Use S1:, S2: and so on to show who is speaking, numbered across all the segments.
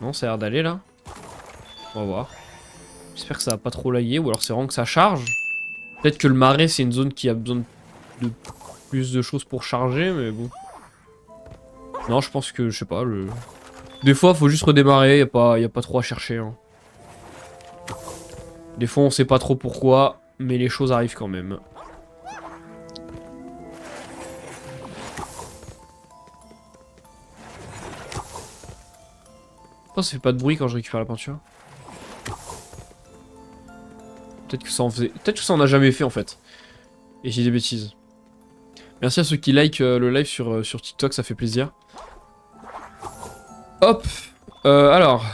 S1: Non, ça a l'air d'aller là. On va voir. J'espère que ça va pas trop laguer, ou alors c'est vraiment que ça charge. Peut-être que le marais c'est une zone qui a besoin de plus de choses pour charger, mais bon. Non, je pense que, je sais pas, des fois faut juste redémarrer, y a pas trop à chercher. Hein. Des fois on sait pas trop pourquoi, mais les choses arrivent quand même. Oh, ça fait pas de bruit quand je récupère la peinture. Peut-être que ça en faisait... Peut-être que ça en a jamais fait en fait. Et j'ai des bêtises. Merci à ceux qui like le live sur TikTok, ça fait plaisir. Hop. Alors.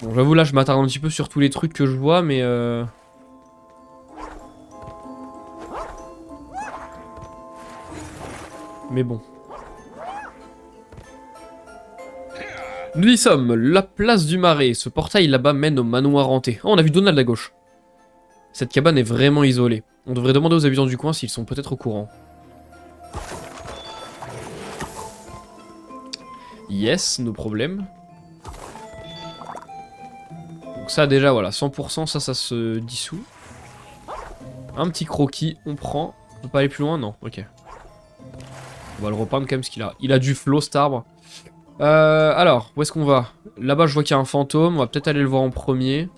S1: Bon, j'avoue là je m'attarde un petit peu sur tous les trucs que je vois, mais bon. Nous y sommes, la place du Marais. Ce portail là-bas mène au manoir hanté. Oh, on a vu Donald à gauche. Cette cabane est vraiment isolée. On devrait demander aux habitants du coin s'ils sont peut-être au courant. Yes, nos problèmes. Donc ça déjà, voilà, 100%, ça se dissout. Un petit croquis, on prend. On peut pas aller plus loin? Non, ok. On va le repeindre quand même, parce qu'il a du flow, cet arbre. Alors, où est-ce qu'on va? Là-bas, je vois qu'il y a un fantôme. On va peut-être aller le voir en premier.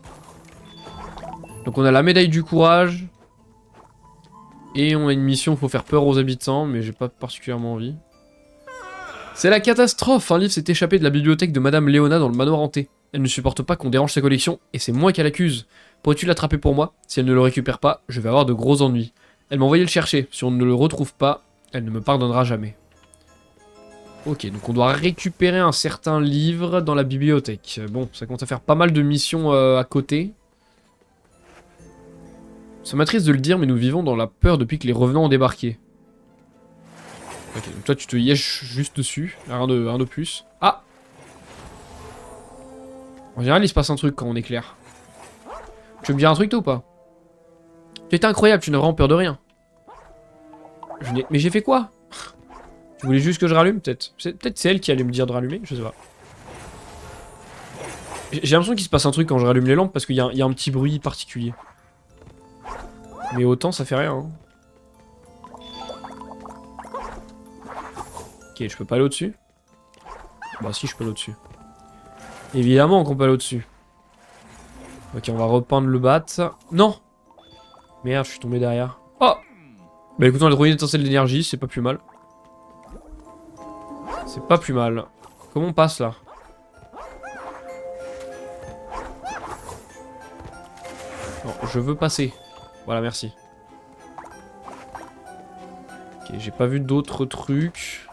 S1: Donc on a la médaille du courage. Et on a une mission, il faut faire peur aux habitants, mais j'ai pas particulièrement envie. C'est la catastrophe! Un livre s'est échappé de la bibliothèque de Madame Léona dans le manoir hanté. Elle ne supporte pas qu'on dérange sa collection, et c'est moi qu'elle accuse. Pourrais-tu l'attraper pour moi? Si elle ne le récupère pas, je vais avoir de gros ennuis. Elle m'a envoyé le chercher. Si on ne le retrouve pas, elle ne me pardonnera jamais. Ok, donc on doit récupérer un certain livre dans la bibliothèque. Bon, ça commence à faire pas mal de missions à côté. Ça m'attriste de le dire, mais nous vivons dans la peur depuis que les revenants ont débarqué. Ok, donc toi tu te yèches juste dessus, rien de plus. Ah! En général il se passe un truc quand on éclaire. Tu veux me dire un truc toi ou pas? Tu étais incroyable, tu n'as vraiment peur de rien. Mais j'ai fait quoi? Tu voulais juste que je rallume peut-être? Peut-être c'est elle qui allait me dire de rallumer, je sais pas. J'ai l'impression qu'il se passe un truc quand je rallume les lampes parce qu'il y a un petit bruit particulier. Mais autant ça fait rien. Hein. Ok, je peux pas aller au-dessus? Bah si, je peux aller au-dessus. Évidemment qu'on peut aller au-dessus. Ok, on va repeindre le bat. Non! Merde, je suis tombé derrière. Oh! Bah écoute, on a trouvé une étincelle d'énergie, c'est pas plus mal. C'est pas plus mal. Comment on passe là? Non, je veux passer. Voilà, merci. Ok, j'ai pas vu d'autres trucs.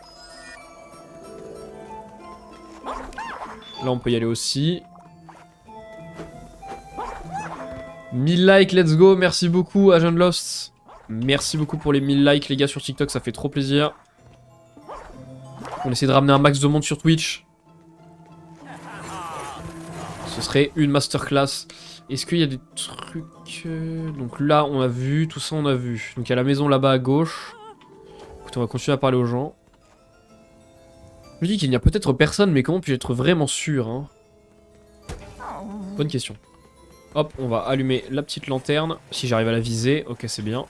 S1: Là, on peut y aller aussi. 1000 likes, let's go. Merci beaucoup, Agent Lost. Merci beaucoup pour les 1000 likes, les gars, sur TikTok. Ça fait trop plaisir. On essaie de ramener un max de monde sur Twitch. Ce serait une masterclass. Est-ce qu'il y a des trucs... Donc là, on a vu. Tout ça, on a vu. Donc il y a la maison là-bas à gauche. Écoute, on va continuer à parler aux gens. Je me dis qu'il n'y a peut-être personne, mais comment puis-je être vraiment sûr hein? Bonne question. Hop, on va allumer la petite lanterne. Si j'arrive à la viser, ok, c'est bien.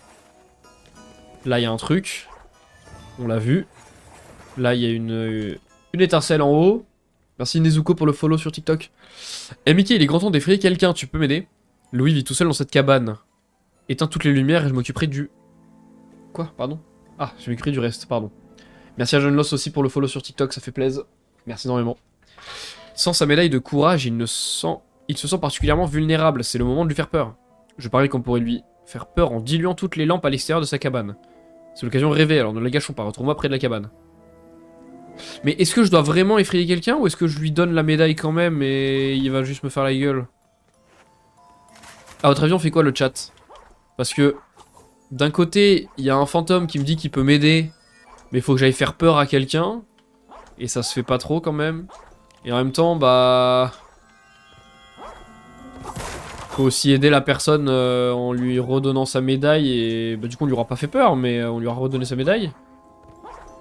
S1: Là, il y a un truc. On l'a vu. Là, il y a une étincelle en haut. Merci Nezuko pour le follow sur TikTok. Eh Mickey, il est grand temps d'effrayer quelqu'un, tu peux m'aider? Louis vit tout seul dans cette cabane. Éteins toutes les lumières et je m'occuperai du... Quoi? Pardon? Ah, je m'occuperai du reste, pardon. Merci à John Loss aussi pour le follow sur TikTok, ça fait plaisir. Merci énormément. Sans sa médaille de courage, il se sent particulièrement vulnérable, c'est le moment de lui faire peur. Je parie qu'on pourrait lui faire peur en diluant toutes les lampes à l'extérieur de sa cabane. C'est l'occasion rêvée, alors ne la gâchons pas, retrouve-moi près de la cabane. Mais est-ce que je dois vraiment effrayer quelqu'un ou est-ce que je lui donne la médaille quand même et il va juste me faire la gueule? À votre avis, on fait quoi le chat? Parce que d'un côté, il y a un fantôme qui me dit qu'il peut m'aider, mais il faut que j'aille faire peur à quelqu'un. Et ça se fait pas trop quand même. Et en même temps, bah... faut aussi aider la personne en lui redonnant sa médaille et... Bah du coup on lui aura pas fait peur, mais on lui aura redonné sa médaille.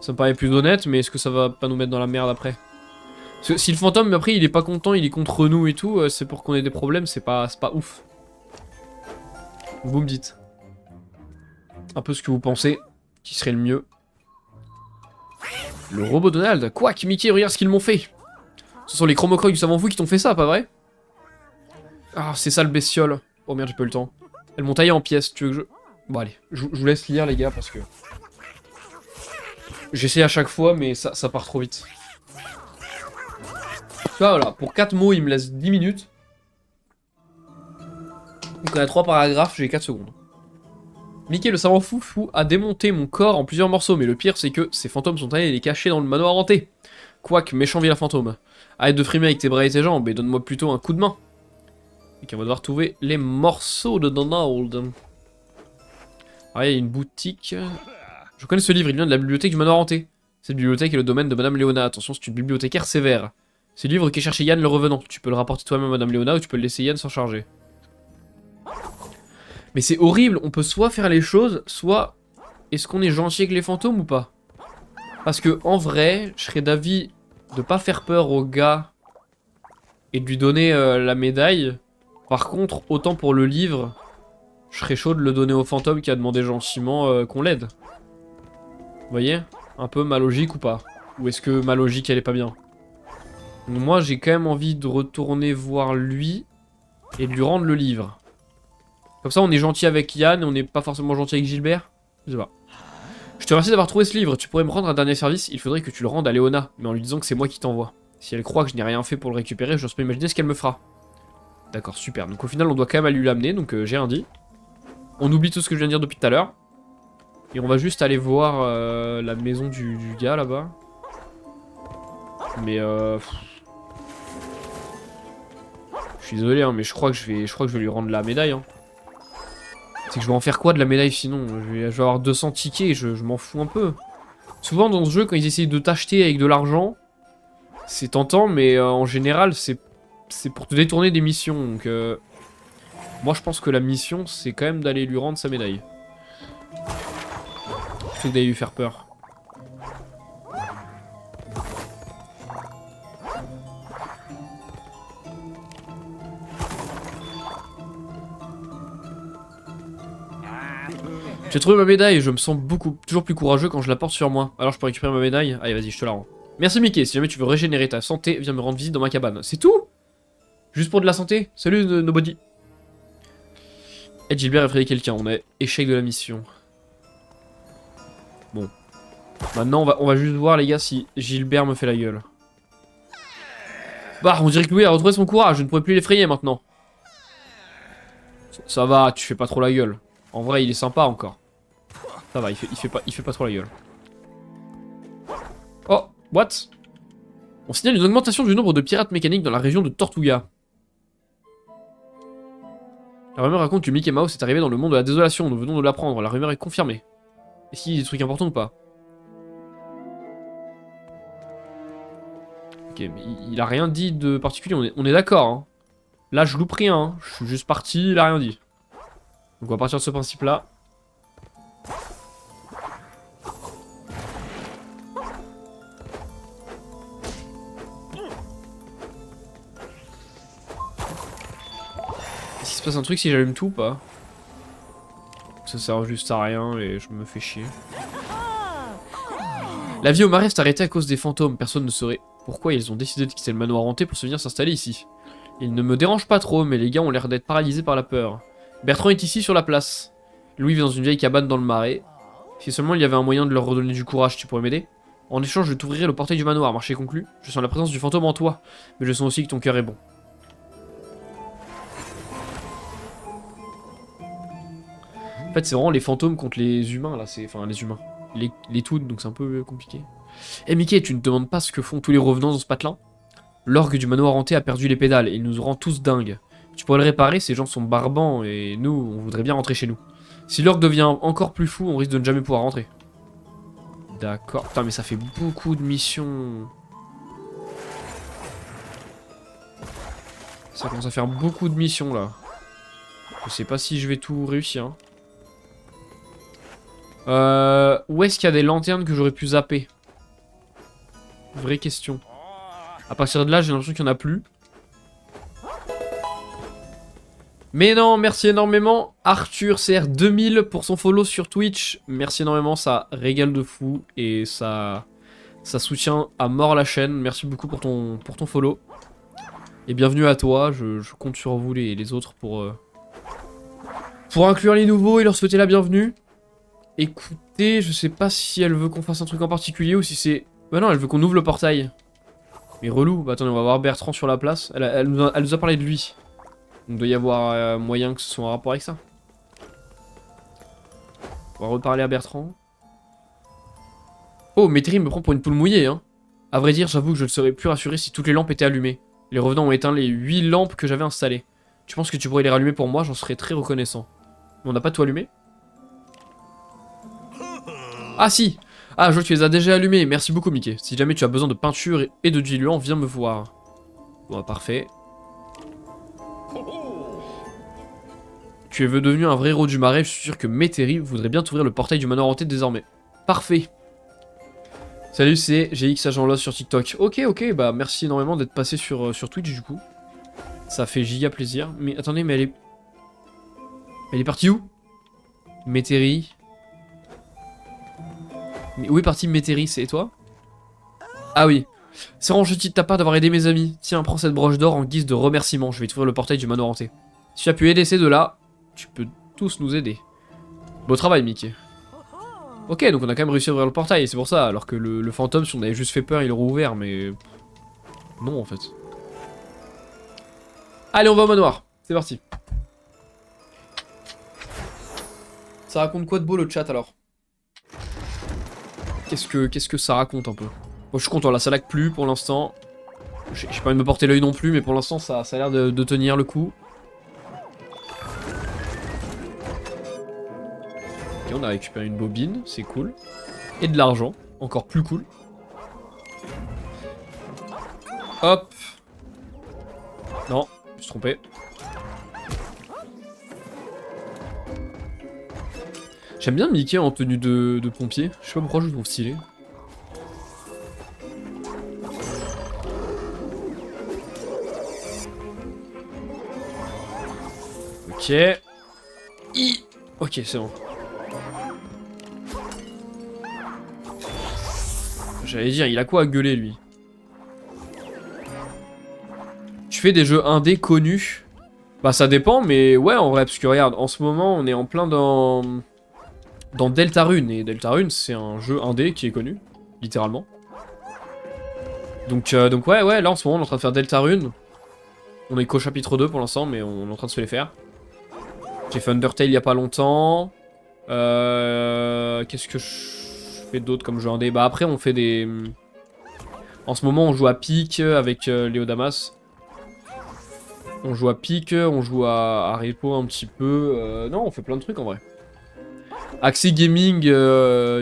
S1: Ça me paraît plus honnête, mais est-ce que ça va pas nous mettre dans la merde après? Parce que si le fantôme, après, il est pas content, il est contre nous et tout, c'est pour qu'on ait des problèmes, c'est pas ouf. Vous me dites. Un peu ce que vous pensez qui serait le mieux. Le robot Donald. Quoi, Mickey, regarde ce qu'ils m'ont fait. Ce sont les chromocrocs du savant fou qui t'ont fait ça, pas vrai? Ah, c'est ça le bestiole. Oh merde, j'ai pas eu le temps. Elles m'ont taillé en pièces, tu veux que je... Bon allez, je vous laisse lire les gars parce que... J'essaie à chaque fois mais ça part trop vite. Voilà, pour 4 mots il me laisse 10 minutes. Donc on a 3 paragraphes, j'ai 4 secondes. Mickey le savant fou a démonté mon corps en plusieurs morceaux, mais le pire c'est que ces fantômes sont allés les cacher dans le manoir hanté. Quoique, méchant vilain fantôme. Arrête de frimer avec tes bras et tes jambes et donne-moi plutôt un coup de main. Et qu'on va devoir trouver les morceaux de Donald. Ah, il y a une boutique. Je connais ce livre, il vient de la bibliothèque du manoir hanté. Cette bibliothèque est le domaine de Madame Léona. Attention, c'est une bibliothécaire sévère. C'est le livre qu'est cherché Yann le revenant. Tu peux le rapporter toi-même à Madame Léona ou tu peux le laisser Yann s'en charger. Mais c'est horrible, on peut soit faire les choses, soit... Est-ce qu'on est gentil avec les fantômes ou pas? Parce que en vrai, je serais d'avis de pas faire peur au gars et de lui donner la médaille. Par contre, autant pour le livre, je serais chaud de le donner au fantôme qui a demandé gentiment qu'on l'aide. Vous voyez? Un peu ma logique ou pas? Ou est-ce que ma logique elle est pas bien? Donc moi j'ai quand même envie de retourner voir lui et de lui rendre le livre. Comme ça on est gentil avec Yann et on n'est pas forcément gentil avec Gilbert. Je sais pas. Je te remercie d'avoir trouvé ce livre, tu pourrais me rendre un dernier service, il faudrait que tu le rendes à Léona, mais en lui disant que c'est moi qui t'envoie. Si elle croit que je n'ai rien fait pour le récupérer, j'ose pas imaginer ce qu'elle me fera. D'accord, super. Donc au final on doit quand même aller lui l'amener, donc j'ai rien dit. On oublie tout ce que je viens de dire depuis tout à l'heure. Et on va juste aller voir la maison du gars là-bas. Mais je suis désolé hein, mais je crois que je vais lui rendre la médaille hein. C'est que je vais en faire quoi de la médaille sinon? Je vais avoir 200 tickets et je m'en fous un peu. Souvent dans ce jeu quand ils essayent de t'acheter avec de l'argent, c'est tentant mais en général c'est pour te détourner des missions. Donc moi je pense que la mission c'est quand même d'aller lui rendre sa médaille. Plutôt que d'aller lui faire peur. J'ai trouvé ma médaille et je me sens toujours plus courageux quand je la porte sur moi. Alors je peux récupérer ma médaille? Allez vas-y je te la rends. Merci Mickey, si jamais tu veux régénérer ta santé, viens me rendre visite dans ma cabane. C'est tout? Juste pour de la santé? Salut nobody. Ed Gilbert a effrayé quelqu'un, on a échec de la mission. Bon. Maintenant on va juste voir les gars si Gilbert me fait la gueule. Bah on dirait que Louis a retrouvé son courage, je ne pourrais plus l'effrayer maintenant. Ça va, tu fais pas trop la gueule. En vrai il est sympa encore. Ça va, il fait pas trop la gueule. Oh, what? On signale une augmentation du nombre de pirates mécaniques dans la région de Tortuga. La rumeur raconte que Mickey Mouse est arrivé dans le monde de la désolation, nous venons de l'apprendre, la rumeur est confirmée. Est-ce qu'il y a des trucs importants ou pas? Ok, mais il a rien dit de particulier, on est d'accord. Hein. Là je loupe rien, hein. Je suis juste parti, il a rien dit. Donc on va partir de ce principe là. Est-ce qu'il se passe un truc si j'allume tout ou pas? Ça sert juste à rien et je me fais chier. La vie au marais s'est arrêtée à cause des fantômes. Personne ne saurait pourquoi ils ont décidé de quitter le manoir hanté pour se venir s'installer ici. Ils ne me dérangent pas trop, mais les gars ont l'air d'être paralysés par la peur. Bertrand est ici sur la place. Louis vit dans une vieille cabane dans le marais. Si seulement il y avait un moyen de leur redonner du courage, tu pourrais m'aider? En échange, je t'ouvrirai le portail du manoir. Marché conclu. Je sens la présence du fantôme en toi, mais je sens aussi que ton cœur est bon. En fait, c'est vraiment les fantômes contre les humains, là. Enfin, les humains. Les toons, donc c'est un peu compliqué. Eh Mickey, tu ne te demandes pas ce que font tous les revenants dans ce patelin? L'orgue du manoir hanté a perdu les pédales et il nous rend tous dingues. Tu pourrais le réparer, ces gens sont barbants et nous, on voudrait bien rentrer chez nous. Si l'orgue devient encore plus fou, on risque de ne jamais pouvoir rentrer. D'accord. Putain, mais ça fait beaucoup de missions. Ça commence à faire beaucoup de missions, là. Je sais pas si je vais tout réussir. Hein. Où est-ce qu'il y a des lanternes que j'aurais pu zapper? Vraie question. À partir de là, j'ai l'impression qu'il n'y en a plus. Mais non, merci énormément Arthur CR2000 pour son follow sur Twitch. Merci énormément, ça régale de fou et ça soutient à mort la chaîne. Merci beaucoup pour ton follow. Et bienvenue à toi, je compte sur vous les autres pour inclure les nouveaux et leur souhaiter la bienvenue. Écoutez, je sais pas si elle veut qu'on fasse un truc en particulier ou si c'est... Bah non, elle veut qu'on ouvre le portail. Mais relou, bah attendez, on va voir Bertrand sur la place. Elle nous a parlé de lui. Il doit y avoir moyen que ce soit en rapport avec ça. On va reparler à Bertrand. Oh, Métri me prend pour une poule mouillée, hein. À vrai dire, j'avoue que je ne serais plus rassuré si toutes les lampes étaient allumées. Les revenants ont éteint les 8 lampes que j'avais installées. Tu penses que tu pourrais les rallumer pour moi? J'en serais très reconnaissant. Mais on n'a pas tout allumé? Ah si! Ah, je vois que tu les as déjà allumés. Merci beaucoup, Mickey. Si jamais tu as besoin de peinture et de diluant, viens me voir. Bon, parfait. Tu es devenu un vrai héros du marais. Je suis sûr que Métairie voudrait bien t'ouvrir le portail du manoir hanté désormais. Parfait. Salut, c'est GX Agent Lost sur TikTok. Ok, bah merci énormément d'être passé sur Twitch du coup. Ça fait giga plaisir. Mais attendez, mais elle est... Elle est partie où? Métairie. Mais où est partie Métairie? C'est toi? Ah oui. C'est vraiment gentil de ta part d'avoir aidé mes amis. Tiens, prends cette broche d'or en guise de remerciement. Je vais t'ouvrir le portail du manoir hanté. Si tu as pu aider ces deux-là, tu peux tous nous aider. Beau travail, Mickey. Ok, donc on a quand même réussi à ouvrir le portail, c'est pour ça. Alors que le fantôme, si on avait juste fait peur, il aurait ouvert, mais... Non, en fait. Allez, on va au manoir. C'est parti. Ça raconte quoi de beau, le chat, alors? Qu'est-ce que ça raconte, un peu? Bon, je suis content, là, ça lag plus, pour l'instant. J'ai pas envie de me porter l'œil non plus, mais pour l'instant, ça a l'air de tenir le coup. Ok, on a récupéré une bobine, c'est cool. Et de l'argent, encore plus cool. Hop. Non, je me suis trompé. J'aime bien Mickey en tenue de pompier. Je sais pas pourquoi je le trouve stylé. Ok. Ok, c'est bon. J'allais dire, il a quoi à gueuler, lui? Tu fais des jeux indés connus? Bah ça dépend, mais ouais, en vrai, parce que regarde, en ce moment, on est en plein dans Deltarune, et Deltarune, c'est un jeu indé qui est connu, littéralement. Donc ouais, là, en ce moment, on est en train de faire Deltarune. On est qu'au chapitre 2 pour l'instant, mais on est en train de se les faire. J'ai fait Undertale il y a pas longtemps. Qu'est-ce que je fais d'autre comme jeu indé? Bah après, on fait des... En ce moment, on joue à Peak avec Léo Damas. On joue à Peak, on joue à Repo un petit peu. Non, on fait plein de trucs en vrai. Axie Gaming,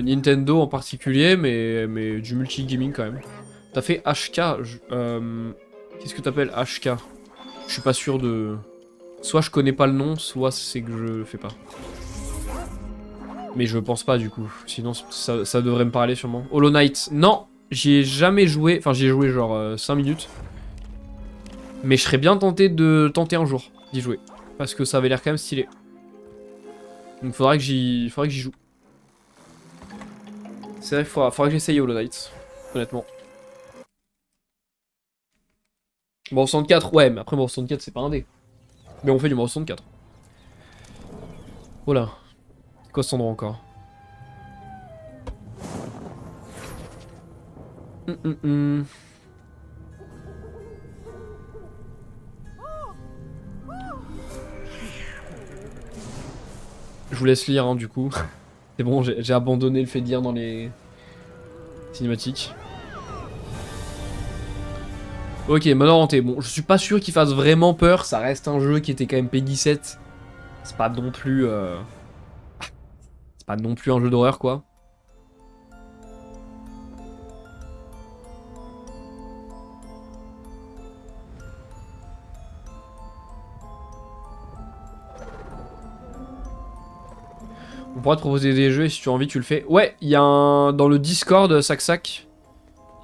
S1: Nintendo en particulier, mais du multi-gaming quand même. T'as fait HK. Qu'est-ce que t'appelles HK? Je suis pas sûr de... Soit je connais pas le nom, soit c'est que je le fais pas. Mais je pense pas du coup. Sinon ça devrait me parler sûrement. Hollow Knight. Non, j'y ai jamais joué. Enfin j'y ai joué genre 5 minutes. Mais je serais bien tenté de tenter un jour d'y jouer. Parce que ça avait l'air quand même stylé. Donc faudrait que j'y joue. C'est vrai qu'il faudra que j'essaye Hollow Knight. Honnêtement. Bon 64, ouais, mais après bon 64 c'est pas un dé. Mais on fait du Mario 64. Oh là. C'est quoi cet endroit encore? Je vous laisse lire, hein, du coup. C'est bon, j'ai abandonné le fait de lire dans les cinématiques. Ok, Manoir hanté. Bon, je suis pas sûr qu'il fasse vraiment peur. Ça reste un jeu qui était quand même Peggy 7. C'est pas non plus... C'est pas non plus un jeu d'horreur, quoi. On pourra te proposer des jeux et si tu as envie, tu le fais. Ouais, il y a un... Dans le Discord, Sac,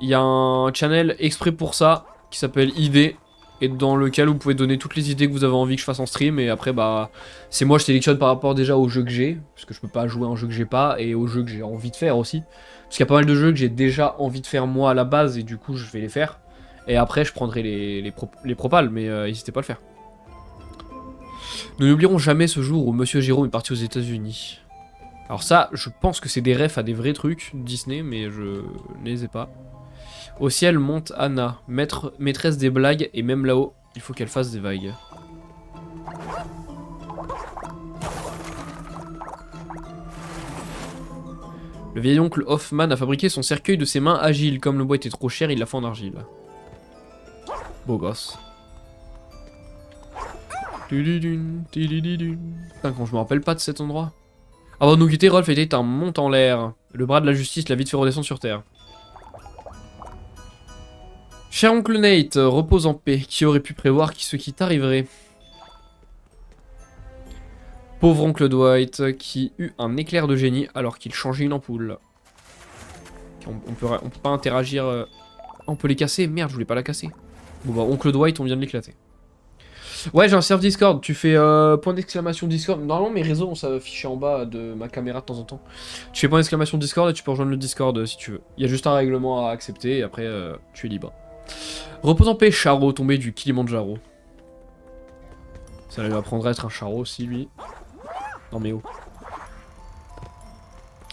S1: il y a un channel exprès pour ça. qui s'appelle idées et dans lequel vous pouvez donner toutes les idées que vous avez envie que je fasse en stream et après bah c'est moi je sélectionne par rapport déjà au jeu que j'ai parce que je peux pas jouer à un jeu que j'ai pas et au jeu que j'ai envie de faire aussi parce qu'il y a pas mal de jeux que j'ai déjà envie de faire moi à la base et du coup je vais les faire et après je prendrai les propals mais n'hésitez pas à le faire. Nous n'oublierons jamais ce jour où Monsieur Jérôme est parti aux États-Unis. Alors ça je pense que c'est des refs à des vrais trucs Disney mais je ne les ai pas. Au ciel monte Anna, maîtresse des blagues, et même là-haut, il faut qu'elle fasse des vagues. Le vieil oncle Hoffman a fabriqué son cercueil de ses mains agiles. Comme le bois était trop cher, il l'a fait en argile. Beau gosse. Putain, quand je me rappelle pas de cet endroit. Avant de nous quitter, Rolf était un mont en l'air. Le bras de la justice l'a vite fait redescendre sur terre. Cher oncle Nate, repose en paix. Qui aurait pu prévoir ce qui t'arriverait? Pauvre oncle Dwight, qui eut un éclair de génie alors qu'il changeait une ampoule. On peut pas interagir... on peut les casser? Merde, je voulais pas la casser. Bon bah, oncle Dwight, on vient de l'éclater. Ouais, j'ai un serve Discord. Tu fais point d'exclamation Discord. Normalement, mes réseaux vont s'afficher en bas de ma caméra de temps en temps. Tu fais point d'exclamation Discord et tu peux rejoindre le Discord si tu veux. Il y a juste un règlement à accepter et après, tu es libre. Repose en paix, Charo, tombé du Kilimanjaro. Ça lui apprendra à être un Charo aussi, lui. Non mais oh.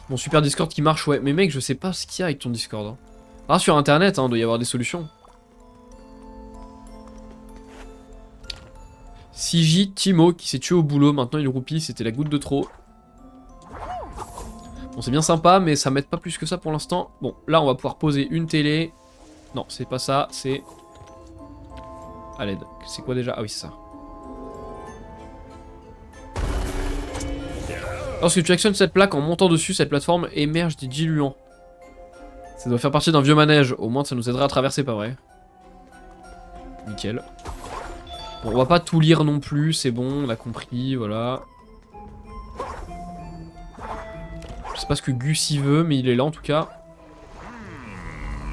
S1: Mon super Discord qui marche, ouais. Mais mec, je sais pas ce qu'il y a avec ton Discord. Hein. Ah, sur internet, hein, doit y avoir des solutions. CJ Timo qui s'est tué au boulot, maintenant il roupille, c'était la goutte de trop. Bon, c'est bien sympa, mais ça m'aide pas plus que ça pour l'instant. Bon, là, on va pouvoir poser une télé. Non, c'est pas ça, c'est... à l'aide. C'est quoi déjà? Ah oui, c'est ça. Lorsque tu actionnes cette plaque en montant dessus, cette plateforme émerge des diluants. Ça doit faire partie d'un vieux manège. Au moins, ça nous aidera à traverser, pas vrai? Nickel. Bon, on va pas tout lire non plus, c'est bon, on a compris, voilà. Je sais pas ce que Gus y veut, mais il est là en tout cas.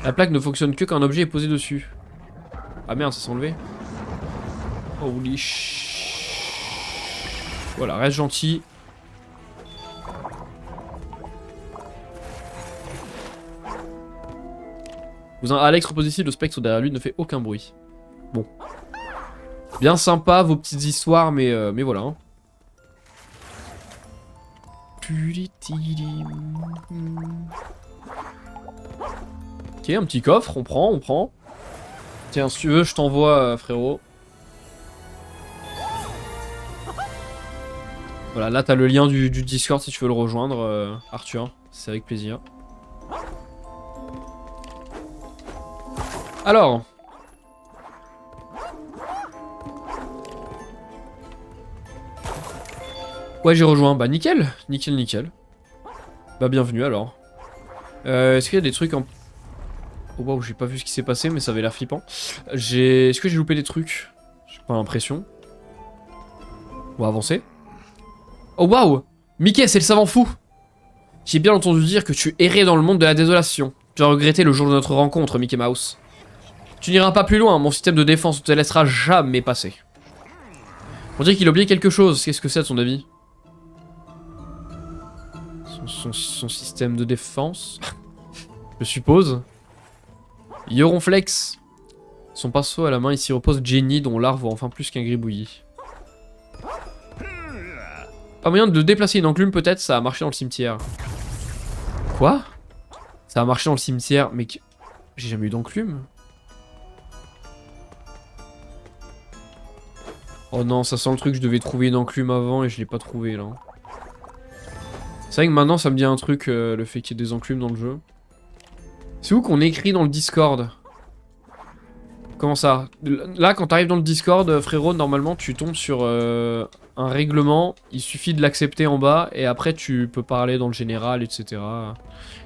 S1: La plaque ne fonctionne que quand un objet est posé dessus. Ah merde, ça s'est enlevé. Holy sh... Voilà, reste gentil. Cousin Alex repose ici, le spectre derrière lui ne fait aucun bruit. Bon. Bien sympa vos petites histoires, mais voilà. Hein. Ok, un petit coffre, on prend. Tiens, si tu veux, je t'envoie, frérot. Voilà, là t'as le lien du Discord si tu veux le rejoindre, Arthur. C'est avec plaisir. Alors. Ouais, j'ai rejoint. Bah, nickel. Nickel. Bah, bienvenue alors. Est-ce qu'il y a des trucs en... Oh, waouh, j'ai pas vu ce qui s'est passé, mais ça avait l'air flippant. Est-ce que j'ai loupé des trucs? J'ai pas l'impression. On va avancer. Oh, waouh! Mickey, c'est le savant fou! J'ai bien entendu dire que tu errais dans le monde de la désolation. Tu as regretté le jour de notre rencontre, Mickey Mouse. Tu n'iras pas plus loin, mon système de défense ne te laissera jamais passer. On dirait qu'il a oublié quelque chose. Qu'est-ce que c'est à ton avis? Son système de défense, je suppose. Yoronflex. Son pinceau à la main, ici repose Jenny, dont l'arbre vaut enfin plus qu'un gribouillis. Pas moyen de déplacer une enclume, peut-être? Ça a marché dans le cimetière. Quoi? Ça a marché dans le cimetière, mais... J'ai jamais eu d'enclume. Oh non, ça sent le truc, je devais trouver une enclume avant et je l'ai pas trouvé là. C'est vrai que maintenant ça me dit un truc, le fait qu'il y ait des enclumes dans le jeu. C'est où qu'on écrit dans le Discord? Comment ça? Là, quand t'arrives dans le Discord, frérot, normalement tu tombes sur un règlement. Il suffit de l'accepter en bas et après tu peux parler dans le général, etc.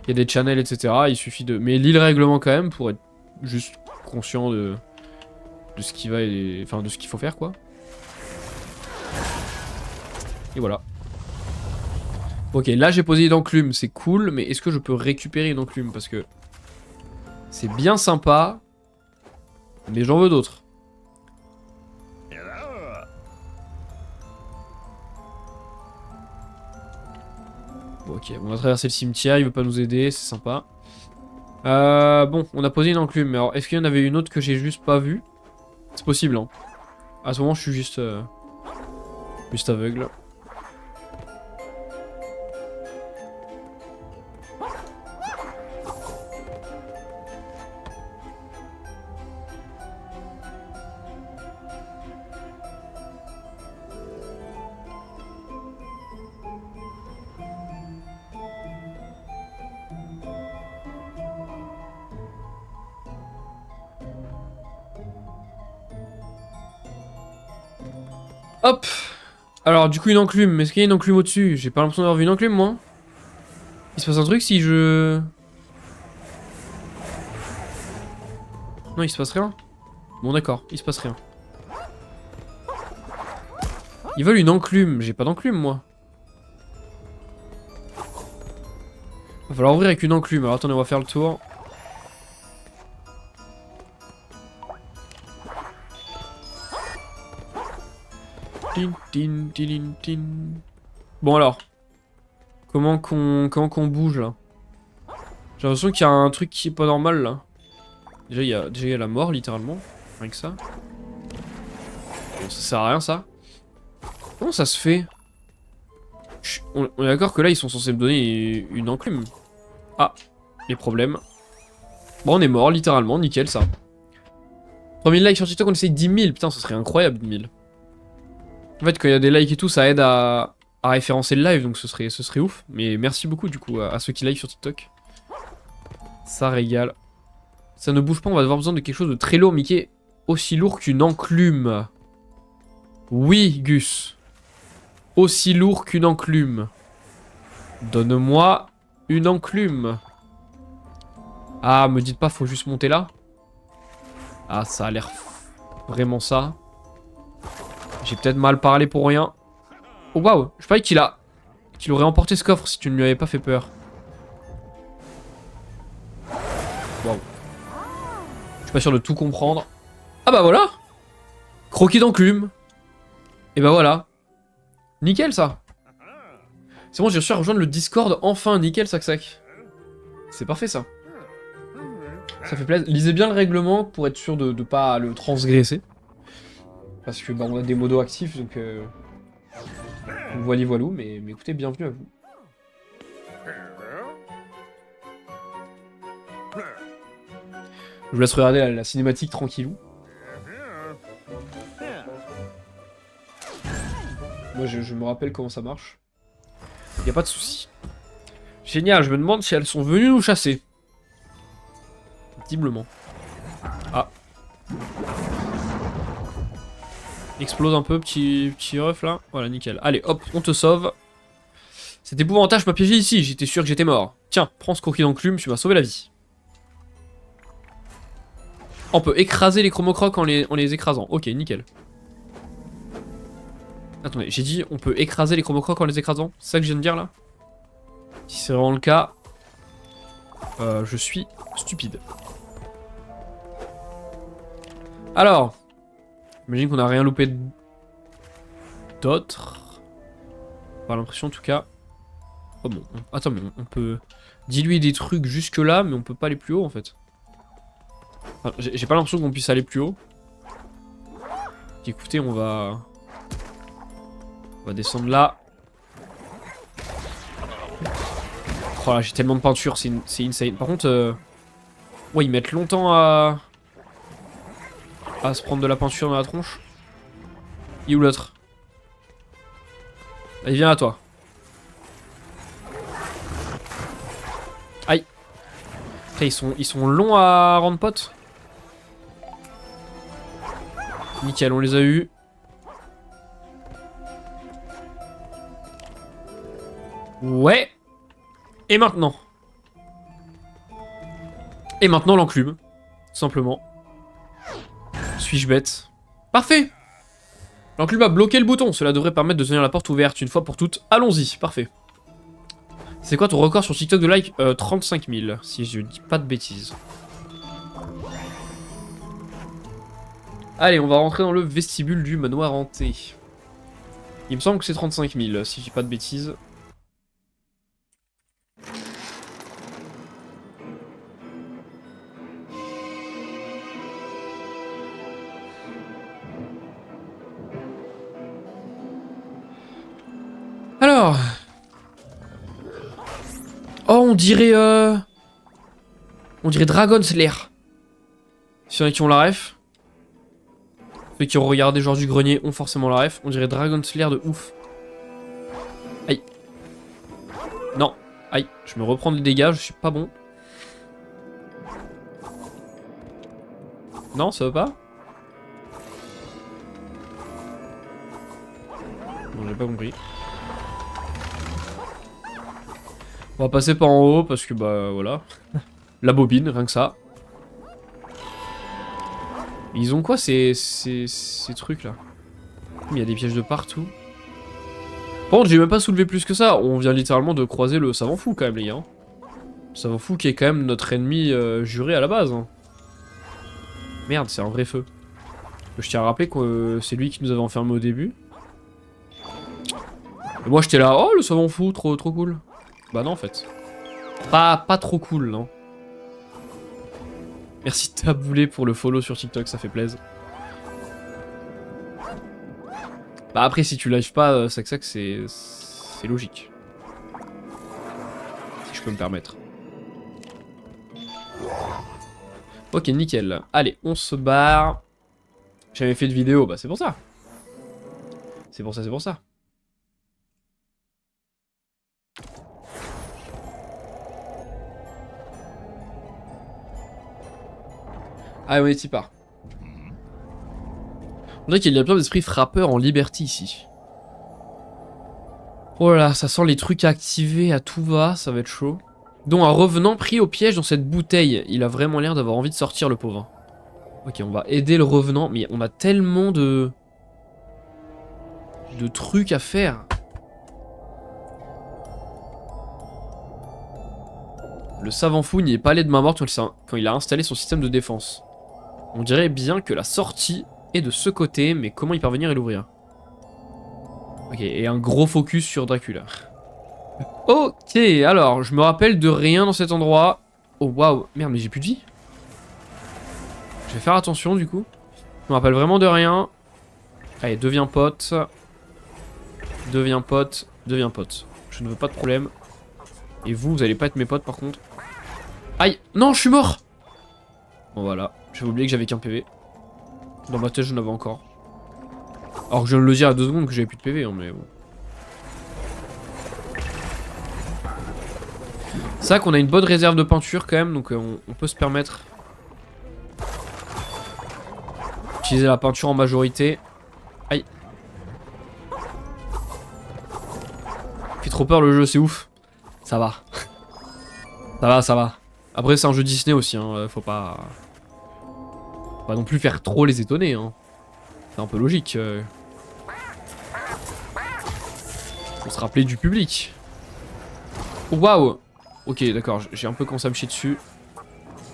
S1: Il y a des channels, etc. Il suffit de... Mais lis le règlement quand même pour être juste conscient de ce qui va et... Enfin, de ce qu'il faut faire, quoi. Et voilà. Ok, là j'ai posé une enclume, c'est cool, mais est-ce que je peux récupérer une enclume? Parce que c'est bien sympa, Mais j'en veux d'autres. Bon, ok, on va traverser le cimetière, il veut pas nous aider, c'est sympa. Bon, on a posé une enclume, mais alors est-ce qu'il y en avait une autre que j'ai juste pas vue? C'est possible, hein. À ce moment, je suis juste aveugle. Hop. Alors, du coup, une enclume. Est-ce qu'il y a une enclume au-dessus? J'ai pas l'impression d'avoir vu une enclume, moi. Il se passe un truc si je... Non, il se passe rien. Bon, d'accord, il se passe rien. Ils veulent une enclume. J'ai pas d'enclume, moi. Va falloir ouvrir avec une enclume. Alors, attendez, on va faire le tour. Tin, tin, tin, tin. Bon, alors. Comment qu'on bouge, là? J'ai l'impression qu'il y a un truc qui est pas normal, là. Déjà, il y a la mort, littéralement. Rien que ça. Bon, ça sert à rien, ça. Comment ça se fait? On est d'accord que là, ils sont censés me donner une enclume. Ah, les problèmes. Bon, on est mort, littéralement, nickel, ça. 3000 likes sur TikTok, on essaye 10 000. Putain, ça serait incroyable, 10 000. En fait, quand il y a des likes et tout, ça aide à référencer le live, donc ce serait ouf. Mais merci beaucoup, du coup, à ceux qui like sur TikTok. Ça régale. Ça ne bouge pas, on va avoir besoin de quelque chose de très lourd, mais qui est aussi lourd qu'une enclume. Oui, Gus. Aussi lourd qu'une enclume. Donne-moi une enclume. Ah, me dites pas, faut juste monter là. Ah, ça a l'air vraiment ça. J'ai peut-être mal parlé pour rien. Oh waouh, je croyais qu'il aurait emporté ce coffre si tu ne lui avais pas fait peur. Waouh. Je suis pas sûr de tout comprendre. Ah bah voilà. Croquis d'enclume. Et bah voilà. Nickel ça. C'est bon, j'ai réussi à rejoindre le Discord enfin. Nickel, sac. C'est parfait ça. Ça fait plaisir. Lisez bien le règlement pour être sûr de ne pas le transgresser. Parce que bah, on a des modos actifs, donc voilou, mais écoutez, bienvenue à vous. Je vous laisse regarder la cinématique tranquillou. Moi je me rappelle comment ça marche. Y a pas de souci. Génial, je me demande si elles sont venues nous chasser. Visiblement. Ah. Explose un peu, petit ref là. Voilà, nickel. Allez, hop, on te sauve. Cet épouvantage m'a piégé ici, j'étais sûr que j'étais mort. Tiens, prends ce croquis d'enclume, tu m'as sauvé la vie. On peut écraser les chromocrocs en les écrasant. Ok, nickel. Attendez, j'ai dit on peut écraser les chromocrocs en les écrasant? C'est ça que je viens de dire là? Si c'est vraiment le cas, je suis stupide. Alors, j'imagine qu'on n'a rien loupé d'autre. Par l'impression en tout cas. Oh bon, attends, mais on peut diluer des trucs jusque là, mais on peut pas aller plus haut en fait. Enfin, j'ai pas l'impression qu'on puisse aller plus haut. Écoutez, on va descendre là. Oh là, j'ai tellement de peinture, c'est insane. Par contre, ouais, ils mettent longtemps à se prendre de la peinture dans la tronche. Il est où l'autre? Allez, viens à toi. Aïe. Putain, ils sont longs à rendre pote. Nickel, on les a eus. Ouais. Et maintenant? Et maintenant l'enclume. Tout simplement. Suis-je bête? Parfait. L'enclume a bloqué le bouton. Cela devrait permettre de tenir la porte ouverte une fois pour toutes. Allons-y. Parfait. C'est quoi ton record sur TikTok de like? 35 000, si je dis pas de bêtises. Allez, on va rentrer dans le vestibule du manoir hanté. Il me semble que c'est 35 000, si je dis pas de bêtises. Alors... Oh, on dirait... On dirait Dragon's Lair. S'il y en a qui ont la ref. Ceux qui ont regardé genre du grenier ont forcément la ref. On dirait Dragon's Lair de ouf. Aïe. Non. Aïe. Je me reprends des dégâts, je suis pas bon. Non, ça va pas? Non, j'ai pas compris. On va passer par en haut parce que bah voilà. La bobine, rien que ça. Ils ont quoi ces trucs là? Il y a des pièges de partout. Par contre, j'ai même pas soulevé plus que ça. On vient littéralement de croiser le savant fou quand même, les gars. Le savant fou qui est quand même notre ennemi juré à la base. Hein. Merde, c'est un vrai feu. Je tiens à rappeler que c'est lui qui nous avait enfermés au début. Et moi j'étais là, oh le savant fou, trop cool. Bah non en fait. Pas trop cool, non. Merci Taboulé pour le follow sur TikTok, ça fait plaisir. Bah après si tu live pas, c'est logique. Si je peux me permettre. Ok, nickel. Allez, on se barre. J'avais fait de vidéo, bah c'est pour ça. C'est pour ça. Ah on est y part. On dirait qu'il y a plein d'esprits frappeurs en liberté ici. Oh là là, ça sent les trucs à activer à tout va, ça va être chaud. Dont un revenant pris au piège dans cette bouteille. Il a vraiment l'air d'avoir envie de sortir le pauvre. Ok, on va aider le revenant, mais on a tellement de trucs à faire. Le savant fou n'y est pas allé de main morte quand il a installé son système de défense. On dirait bien que la sortie est de ce côté, mais comment y parvenir et l'ouvrir? Ok, et un gros focus sur Dracula. Ok, alors, je me rappelle de rien dans cet endroit. Oh waouh, merde, mais j'ai plus de vie. Je vais faire attention du coup. Je me rappelle vraiment de rien. Allez, deviens pote. Deviens pote. Deviens pote. Je ne veux pas de problème. Et vous allez pas être mes potes par contre. Aïe, non, je suis mort. Bon voilà, j'avais oublié que j'avais qu'un PV. Dans ma tête, j'en avais encore. Alors que je viens de le dire à 2 secondes que j'avais plus de PV, hein, mais bon. C'est vrai qu'on a une bonne réserve de peinture quand même, donc on peut se permettre d'utiliser la peinture en majorité. Aïe. Fait trop peur le jeu, c'est ouf. Ça va. Ça va. Après c'est un jeu Disney aussi, hein, faut pas non plus faire trop les étonner. Hein. C'est un peu logique. Faut se rappeler du public. Waouh. Ok, d'accord, j'ai un peu commencé à me chier dessus.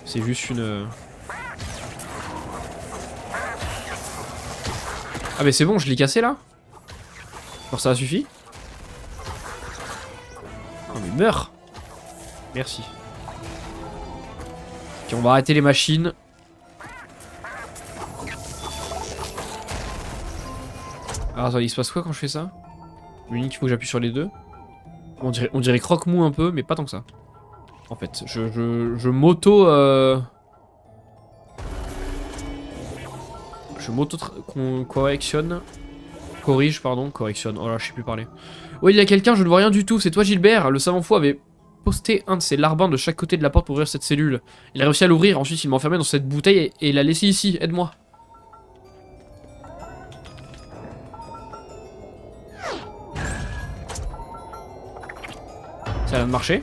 S1: C'est juste une... Ah mais c'est bon, je l'ai cassé là. Alors ça a suffi. Oh mais meurs. Merci. Ok, on va arrêter les machines. Alors attends, il se passe quoi quand je fais ça? L'unique, il faut que j'appuie sur les deux. On dirait croque-mou un peu, mais pas tant que ça. En fait, je m'auto... Je m'auto-correctionne. Corrige, pardon. Correctionne. Oh là, je sais plus parler. Oui, il y a quelqu'un, je ne vois rien du tout. C'est toi, Gilbert. Le savant fou avait posté un de ses larbins de chaque côté de la porte pour ouvrir cette cellule. Il a réussi à l'ouvrir. Ensuite, il m'a enfermé dans cette bouteille et l'a laissé ici. Aide-moi. Ça vient de marcher.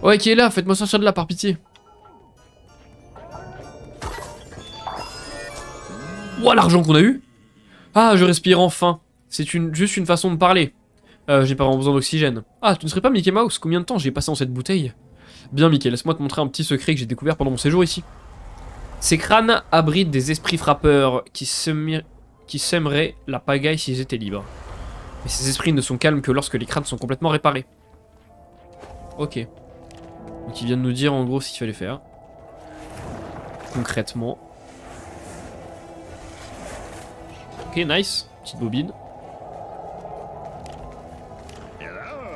S1: Ouais, qui est là? Faites-moi sortir de là, par pitié. Ouah, l'argent qu'on a eu. Ah, je respire enfin. C'est juste une façon de parler. J'ai pas vraiment besoin d'oxygène. Ah, tu ne serais pas Mickey Mouse? Combien de temps j'ai passé dans cette bouteille? Bien, Mickey, laisse-moi te montrer un petit secret que j'ai découvert pendant mon séjour ici. Ces crânes abritent des esprits frappeurs qui sèmeraient la pagaille s'ils étaient libres. Mais ces esprits ne sont calmes que lorsque les crânes sont complètement réparés. Ok. Donc il vient de nous dire en gros ce qu'il fallait faire. Concrètement. Ok, nice. Petite bobine.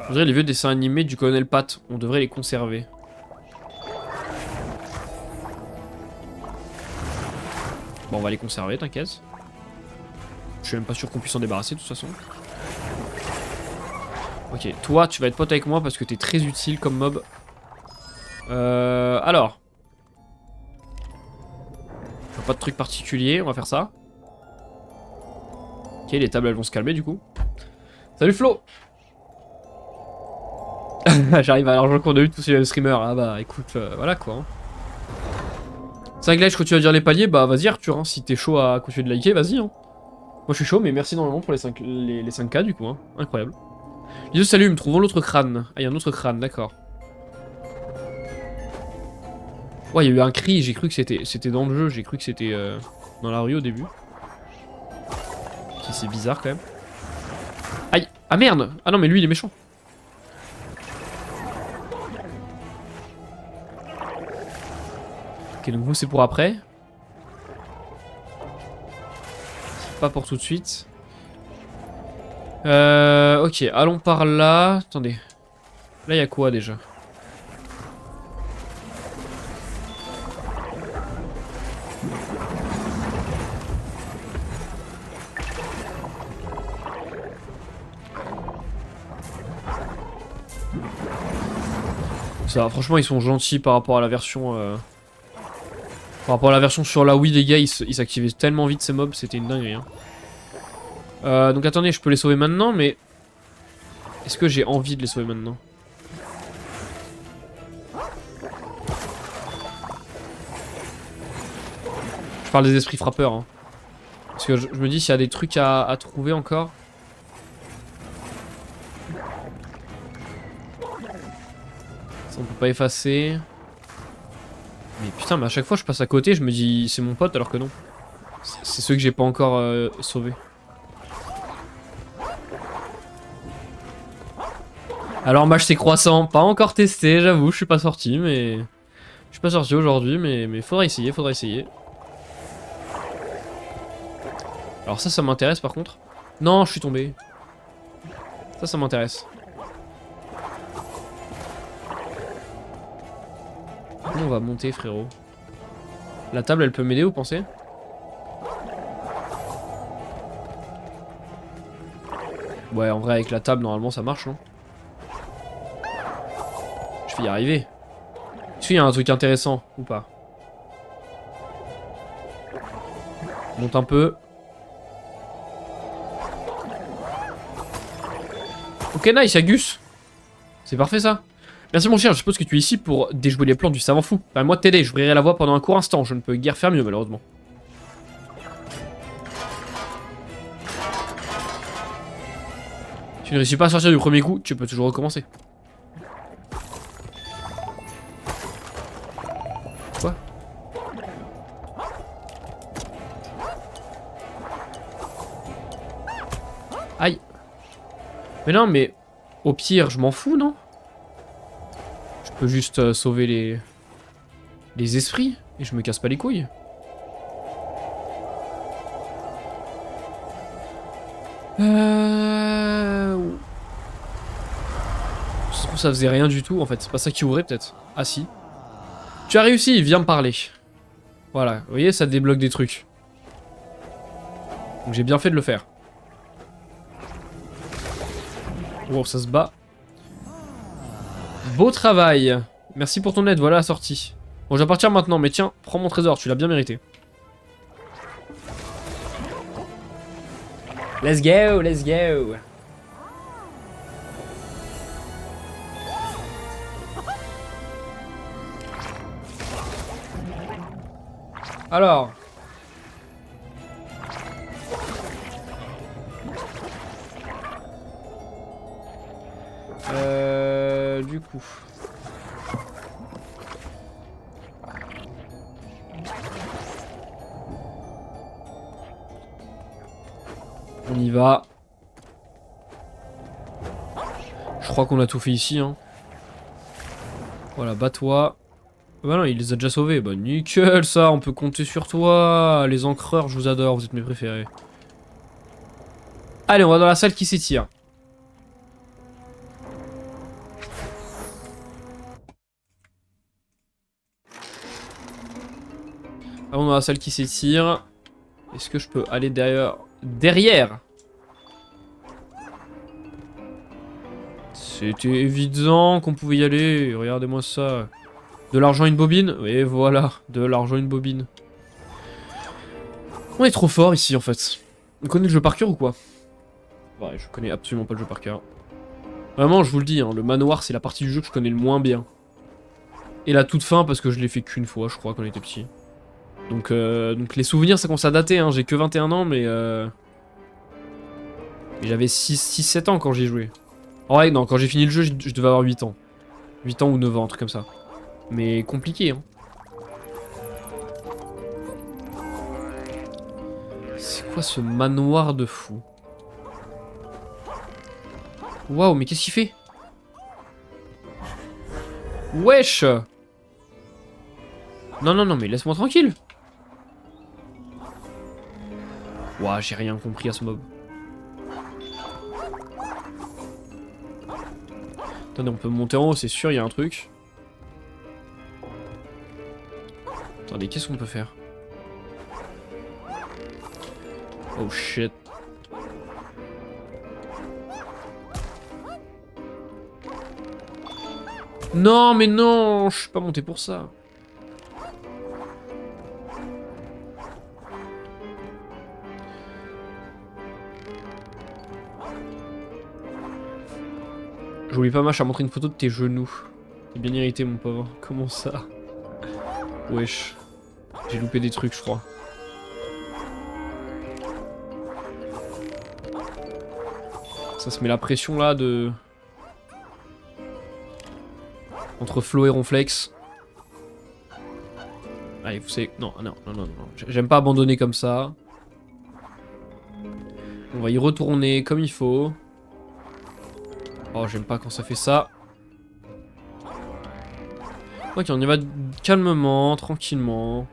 S1: On dirait les vieux dessins animés du colonel Pat. On devrait les conserver. Bon, on va les conserver, t'inquiète. Je suis même pas sûr qu'on puisse s'en débarrasser de toute façon. Ok, toi, tu vas être pote avec moi parce que t'es très utile comme mob. Alors. Pas de truc particulier, on va faire ça. Ok, les tables elles vont se calmer du coup. Salut Flo. J'arrive à l'argent qu'on a eu tous les streamers. Ah bah écoute, voilà quoi. Hein. 5 likes, quand tu vas dire les paliers, bah vas-y Arthur, hein, si t'es chaud à continuer de liker, vas-y. Hein. Moi je suis chaud, mais merci énormément pour les 5K du coup, hein. Incroyable. Les deux salut, me trouvons l'autre crâne. Ah, il y a un autre crâne, d'accord. Ouais, il y a eu un cri, j'ai cru que c'était dans le jeu, j'ai cru que c'était dans la rue au début. C'est bizarre quand même. Aïe. Ah merde. Ah non mais lui il est méchant. Ok, donc vous c'est pour après. C'est pas pour tout de suite. Ok, allons par là. Attendez. Là il y a quoi déjà? Ça va, franchement ils sont gentils par rapport à la version... Par rapport à la version sur la Wii, les gars, ils s'activaient tellement vite ces mobs, c'était une dinguerie. Hein. Donc attendez, je peux les sauver maintenant, mais... Est-ce que j'ai envie de les sauver maintenant? Je parle des esprits frappeurs. Hein. Parce que je me dis s'il y a des trucs à trouver encore. Ça on peut pas effacer. Mais putain, mais à chaque fois je passe à côté, je me dis c'est mon pote alors que non. C'est ceux que j'ai pas encore sauvés. Alors match c'est croissant, pas encore testé, j'avoue, je suis pas sorti, mais... Je suis pas sorti aujourd'hui, mais faudra essayer, faudra essayer. Alors ça m'intéresse par contre. Non, je suis tombé. Ça m'intéresse. Comment on va monter, frérot? La table, elle peut m'aider, vous pensez? Ouais, en vrai, avec la table, normalement, ça marche, non? Je vais y arriver. Est-ce qu'il y a un truc intéressant ou pas? Monte un peu. Ok, nice, y'a Gus. C'est parfait, ça. Merci, mon cher. Je suppose que tu es ici pour déjouer les plans du savant fou. Permets-moi de t'aider. J'ouvrirai la voie pendant un court instant. Je ne peux guère faire mieux, malheureusement. Tu ne réussis pas à sortir du premier coup, tu peux toujours recommencer. Quoi? Aïe. Mais non, mais au pire, je m'en fous, non? Je peux juste sauver les esprits et je me casse pas les couilles. Ça faisait rien du tout en fait, c'est pas ça qui ouvrait peut-être. Ah si. Tu as réussi, viens me parler. Voilà, vous voyez, ça débloque des trucs. Donc j'ai bien fait de le faire. Wow, ça se bat. Beau travail. Merci pour ton aide, voilà la sortie. Bon, je vais partir maintenant, mais tiens, prends mon trésor, tu l'as bien mérité. Let's go, let's go. Alors. Du coup. On y va. Je crois qu'on a tout fait ici, hein. Voilà, bats-toi. Bah non, il les a déjà sauvés. Bah nickel ça, on peut compter sur toi. Les encreurs, je vous adore, vous êtes mes préférés. Allez, on va dans la salle qui s'étire. Ah, on est dans la salle qui s'étire. Est-ce que je peux aller derrière? C'était évident qu'on pouvait y aller. Regardez-moi ça. De l'argent, une bobine? Et voilà, de l'argent, une bobine. On est trop fort ici en fait. On connaît le jeu par cœur ou quoi? Ouais, je connais absolument pas le jeu par cœur. Vraiment, je vous le dis, hein, le manoir c'est la partie du jeu que je connais le moins bien. Et la toute fin parce que je l'ai fait qu'une fois, je crois, quand on était petit. Donc les souvenirs, ça commence à dater, hein. J'ai que 21 ans, mais j'avais 6-7 ans quand j'y joué. En vrai, non, quand j'ai fini le jeu, je devais avoir 8 ans. 8 ans ou 9 ans, un truc comme ça. Mais compliqué, hein. C'est quoi ce manoir de fou? Waouh, mais qu'est-ce qu'il fait? Wesh! Non, non, non, mais laisse-moi tranquille. Ouah, j'ai rien compris à ce mob. Attendez, on peut monter en haut, c'est sûr, il y a un truc. Attendez, qu'est-ce qu'on peut faire? Oh shit. Non, mais non, je suis pas monté pour ça. J'oublie pas Mach à montrer une photo de tes genoux. T'es bien irrité, mon pauvre. Comment ça? Wesh. J'ai loupé des trucs, je crois. Ça se met la pression là de... Entre Flo et Ronflex. Allez, vous savez... Non, non, non, non, non. J'aime pas abandonner comme ça. On va y retourner comme il faut. Oh, j'aime pas quand ça fait ça. Ok, on y va calmement, tranquillement.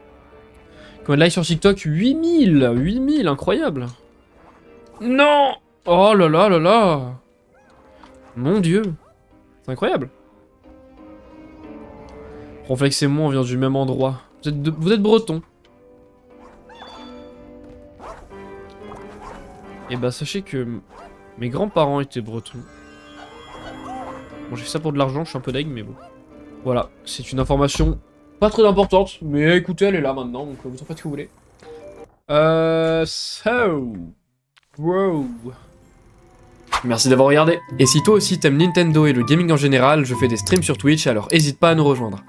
S1: Combien de likes sur TikTok? 8000! 8000, incroyable! Non! Oh là là là là! Mon dieu! C'est incroyable! Ronflex et moi, on vient du même endroit. Vous êtes breton. Et bah, sachez que mes grands-parents étaient bretons. Bon, j'ai fait ça pour de l'argent, je suis un peu deg, mais bon. Voilà, c'est une information pas très importante, mais écoutez, elle est là maintenant, donc vous en faites ce que vous voulez. Wow. Merci d'avoir regardé. Et si toi aussi t'aimes Nintendo et le gaming en général, je fais des streams sur Twitch, alors n'hésite pas à nous rejoindre.